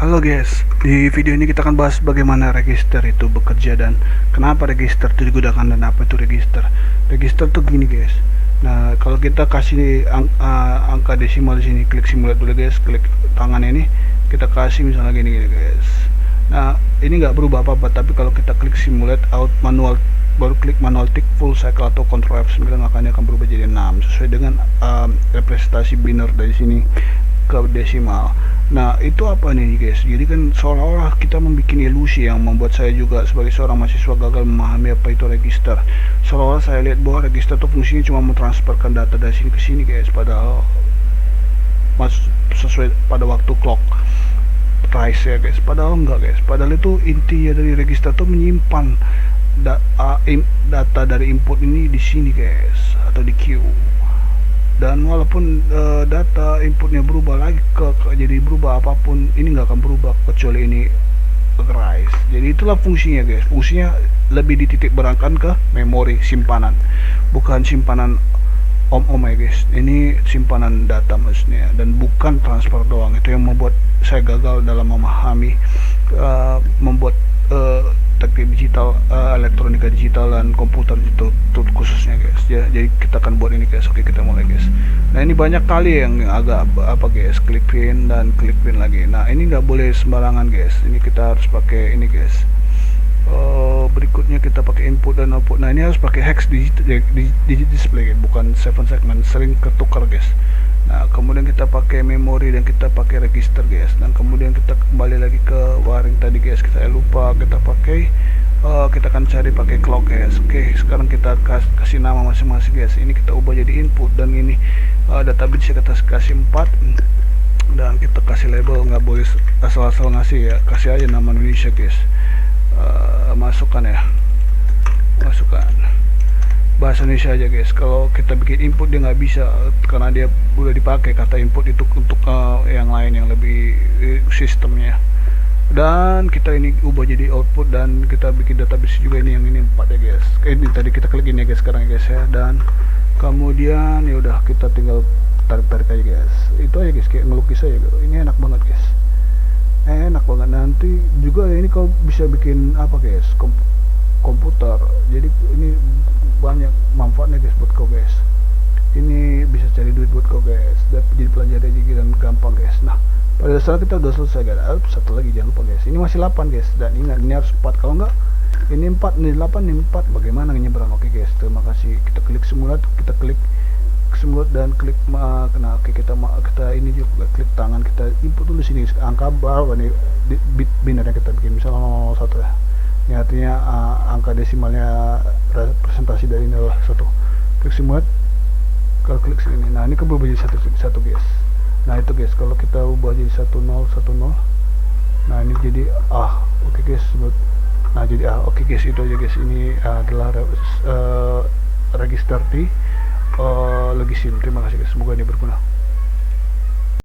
Halo guys, di video ini kita akan bahas bagaimana register itu bekerja dan kenapa register itu digunakan dan apa itu register. Register tuh gini guys. Nah, kalau kita kasih angka desimal di sini, klik simulate dulu guys, klik tangan ini, kita kasih misalnya gini guys. Nah, ini nggak berubah apa-apa, tapi kalau kita klik simulate out manual, baru klik manual tick full cycle atau control F9, makanya akan berubah jadi 6 sesuai dengan representasi biner dari sini ke desimal. Nah, itu apa nih guys? Jadi kan seolah-olah kita membuat ilusi yang membuat saya juga sebagai seorang mahasiswa gagal memahami apa itu register. Seolah-olah saya lihat bahwa register itu fungsinya cuma mentransferkan data dari sini ke sini guys, padahal sesuai pada waktu clock rise ya guys. Padahal enggak guys. Padahal itu intinya dari register itu menyimpan data dari input ini di sini guys, atau di queue. Dan walaupun data inputnya berubah lagi jadi berubah apapun, ini nggak akan berubah kecuali ini rise. Jadi itulah fungsinya guys. Fungsinya lebih dititik berankan ke memori simpanan, bukan simpanan om ya guys. Ini simpanan data maksudnya, dan bukan transfer doang. Itu yang membuat saya gagal dalam memahami membuat teknik digital, elektronika digital dan komputer digital khususnya guys ya. Jadi kita akan buat ini guys. Oke, kita mulai guys. Nah, ini banyak kali yang agak apa guys, klik pin dan klik pin lagi. Nah, ini nggak boleh sembarangan guys. Ini kita harus pakai ini guys. Berikutnya kita pakai input dan output. Nah, ini harus pakai hex digit display, bukan 7 segment, sering ketukar guys. Nah, kemudian kita pakai memori dan kita pakai register guys, dan kemudian kita kembali lagi ke wiring tadi guys. Kita lupa kita pakai kita akan cari pakai clock guys. Oke, sekarang kita kasih nama masing-masing guys. Ini kita ubah jadi input, dan ini data bit kita kasih 4, dan kita kasih label, nggak boleh asal-asal ngasih ya, kasih aja nama Indonesia guys. Masukkan bahasa Indonesia aja guys. Kalau kita bikin input dia nggak bisa, karena dia udah dipakai kata input itu untuk yang lain yang lebih sistemnya. Dan kita ini ubah jadi output, dan kita bikin database juga. Ini yang ini 4 ya guys. Ini tadi kita klik ini ya guys sekarang ya guys ya. Dan kemudian ya udah, kita tinggal tarik aja guys. Itu aja guys, kayak ngelukis aja gitu. Ini enak banget guys, enak banget. Nanti juga ini kalau bisa bikin apa guys, komputer. Jadi ini banyak manfaatnya guys buat kau guys. Ini bisa cari duit buat kau guys, dan jadi pelajaran juga dan gampang guys. Nah, pada dasarnya kita udah selesai guys. Satu lagi jangan lupa guys, ini masih 8 guys, dan ingat ini harus 4. Kalau enggak, ini 4, ini 8, ini 4, bagaimana nyebrang? Oke guys, terima kasih. Kita klik simulate, kita klik simulate dan klik kena. Oke, kita ini juga klik tangan, kita input dulu sini angka berapa nih bit biner yang kita bikin, misalnya 001 ya. Ini artinya angka desimalnya representasi dari ini adalah 1. Klik simulate, kalau klik sini. Nah, ini kan berubah jadi 1 guys. Nah, itu guys, kalau kita ubah jadi 1010. Nah, ini jadi oke guys. Nah, jadi oke guys, itu aja guys. Ini adalah register di Logisim. Terima kasih guys, semoga ini berguna.